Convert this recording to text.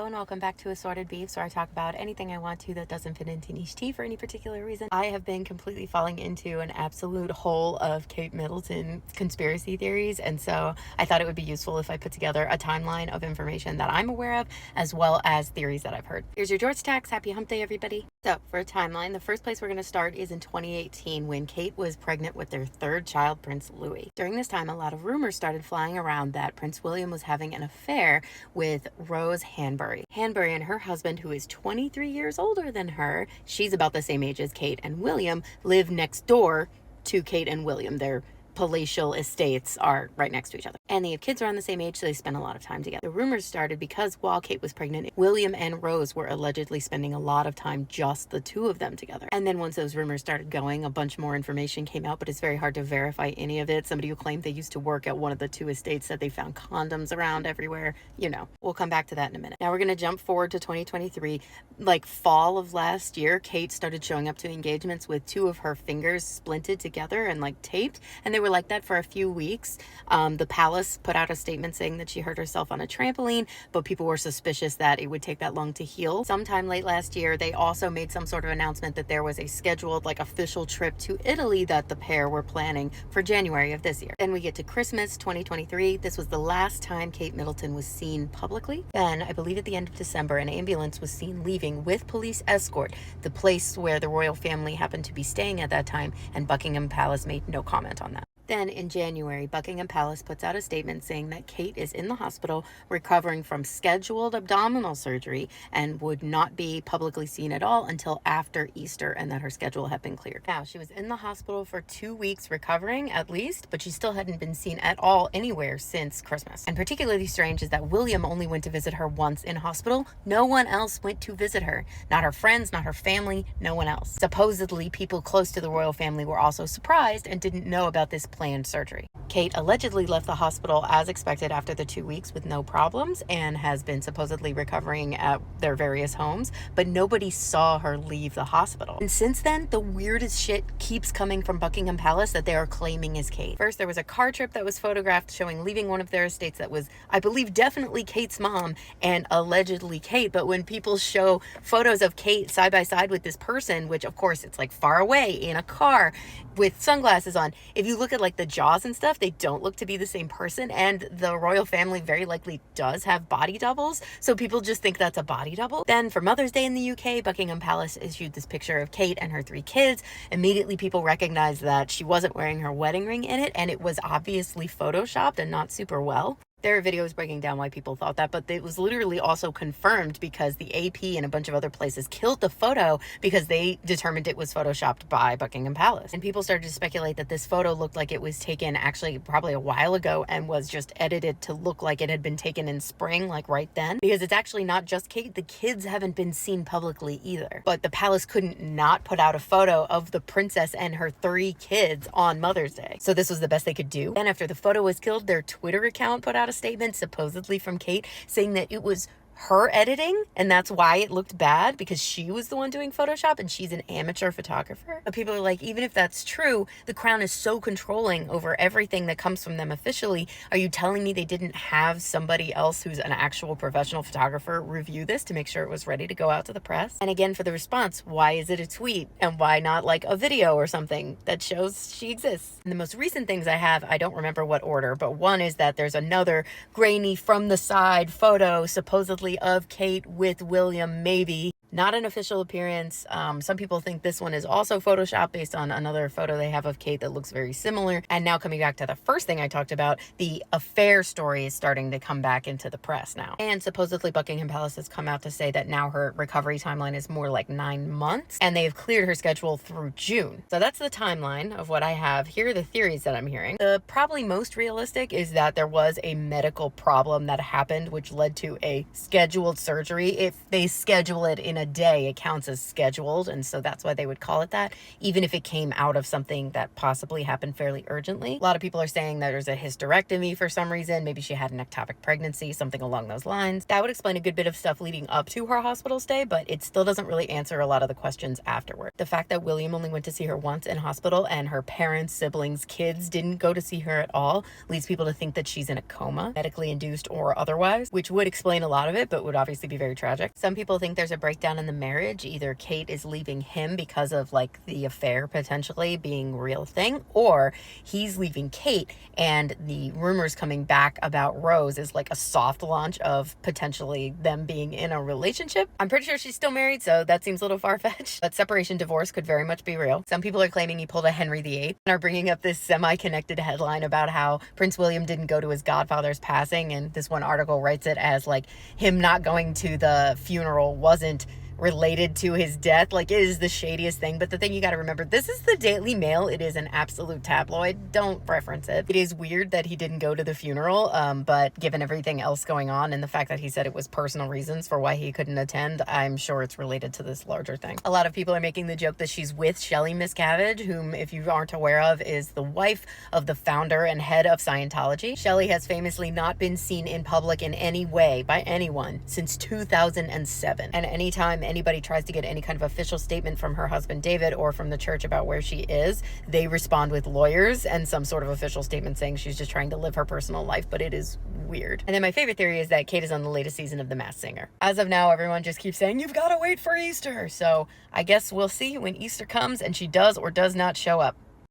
and welcome back to Assorted Beefs, where I talk about anything I want to that doesn't fit into niche tea for any particular reason. I have been completely falling into an absolute hole of Kate Middleton conspiracy theories, and so I thought it would be useful if I put together a timeline of information that I'm aware of, as well as theories that I've heard. Here's your George Tax. Happy hump day, everybody. So, for a timeline, the first place we're going to start is in 2018 when Kate was pregnant with their third child, Prince Louis. During this time, a lot of rumors started flying around that Prince William was having an affair with Rose Hanbury. Hanbury and her husband, who is 23 years older than her, she's about the same age as Kate and William, live next door to Kate and William. Their palatial estates are right next to each other. And they have kids around the same age, so they spend a lot of time together. The rumors started because while Kate was pregnant, William and Rose were allegedly spending a lot of time, just the two of them together. And then once those rumors started going, a bunch more information came out, but it's very hard to verify any of it. Somebody who claimed they used to work at one of the two estates said they found condoms around everywhere. You know, we'll come back to that in a minute. Now we're going to jump forward to 2023. Like fall of last year, Kate started showing up to engagements with two of her fingers splinted together and like taped, and they were like that for a few weeks. The palace put out a statement saying that she hurt herself on a trampoline, but people were suspicious that it would take that long to heal. Sometime late last year, they also made some sort of announcement that there was a scheduled like official trip to Italy that the pair were planning for January of this year. Then we get to Christmas 2023. This was the last time Kate Middleton was seen publicly. Then I believe at the end of December, an ambulance was seen leaving with police escort the place where the royal family happened to be staying at that time, and Buckingham Palace made no comment on that. Then in January, Buckingham Palace puts out a statement saying that Kate is in the hospital recovering from scheduled abdominal surgery and would not be publicly seen at all until after Easter, and that her schedule had been cleared. Now, she was in the hospital for 2 weeks recovering at least, but she still hadn't been seen at all anywhere since Christmas. And particularly strange is that William only went to visit her once in hospital. No one else went to visit her. Not her friends, not her family, no one else. Supposedly, people close to the royal family were also surprised and didn't know about this planned surgery. Kate allegedly left the hospital as expected after the 2 weeks with no problems and has been supposedly recovering at their various homes, but nobody saw her leave the hospital. And since then, the weirdest shit keeps coming from Buckingham Palace that they are claiming is Kate. First, there was a car trip that was photographed showing leaving one of their estates that was, I believe, definitely Kate's mom and allegedly Kate, but when people show photos of Kate side by side with this person, which of course it's like far away in a car with sunglasses on, if you look at like the jaws and stuff, they don't look to be the same person, and the royal family very likely does have body doubles, so people just think that's a body double. Then for Mother's Day in the UK, Buckingham Palace issued this picture of Kate and her 3 kids. Immediately people recognized that she wasn't wearing her wedding ring in it, and it was obviously photoshopped and not super well. There are videos breaking down why people thought that, but it was literally also confirmed because the AP and a bunch of other places killed the photo because they determined it was photoshopped by Buckingham Palace. And people started to speculate that this photo looked like it was taken actually probably a while ago and was just edited to look like it had been taken in spring, like right then. Because it's actually not just Kate, the kids haven't been seen publicly either. But the palace couldn't not put out a photo of the princess and her 3 kids on Mother's Day. So this was the best they could do. Then after the photo was killed, their Twitter account put out a statement supposedly from Kate saying that it was her editing and that's why it looked bad, because she was the one doing Photoshop and she's an amateur photographer. But people are like, even if that's true, the crown is so controlling over everything that comes from them officially. Are you telling me they didn't have somebody else who's an actual professional photographer review this to make sure it was ready to go out to the press? And again, for the response, why is it a tweet and why not like a video or something that shows she exists? And the most recent things I have, I don't remember what order, but one is that there's another grainy from the side photo supposedly of Kate with William, maybe. Not an official appearance. Some people think this one is also Photoshop based on another photo they have of Kate that looks very similar. And now coming back to the first thing I talked about, the affair story is starting to come back into the press now. And supposedly Buckingham Palace has come out to say that now her recovery timeline is more like 9 months and they have cleared her schedule through June. So that's the timeline of what I have. Here are the theories that I'm hearing. The probably most realistic is that there was a medical problem that happened which led to a scheduled surgery. If they schedule it in a day, it counts as scheduled, and so that's why they would call it that, even if it came out of something that possibly happened fairly urgently. A lot of people are saying that there's a hysterectomy for some reason. Maybe she had an ectopic pregnancy, something along those lines. That would explain a good bit of stuff leading up to her hospital stay, but it still doesn't really answer a lot of the questions afterward. The fact that William only went to see her once in hospital and her parents, siblings, kids didn't go to see her at all leads people to think that she's in a coma, medically induced or otherwise, which would explain a lot of it. it, but would obviously be very tragic. Some people think there's a breakdown in the marriage. Either Kate is leaving him because of like the affair potentially being a real thing, or he's leaving Kate and the rumors coming back about Rose is like a soft launch of potentially them being in a relationship. I'm pretty sure she's still married, so that seems a little far-fetched, but separation divorce could very much be real. Some people are claiming he pulled a Henry VIII and are bringing up this semi-connected headline about how Prince William didn't go to his godfather's passing, and this one article writes it as like him not going to the funeral wasn't related to his death. Like, it is the shadiest thing. But the thing you got to remember, this is the Daily Mail. It is an absolute tabloid. Don't reference it. It is weird that he didn't go to the funeral, but given everything else going on and the fact that he said it was personal reasons for why he couldn't attend, I'm sure it's related to this larger thing. A lot of people are making the joke that she's with Shelley Miscavige, whom, if you aren't aware of, is the wife of the founder and head of Scientology. Shelley has famously not been seen in public in any way by anyone since 2007. And anytime anybody tries to get any kind of official statement from her husband David or from the church about where she is, they respond with lawyers and some sort of official statement saying she's just trying to live her personal life, but it is weird. And then my favorite theory is that Kate is on the latest season of The Masked Singer. As of now, everyone just keeps saying, you've got to wait for Easter. So I guess we'll see when Easter comes and she does or does not show up.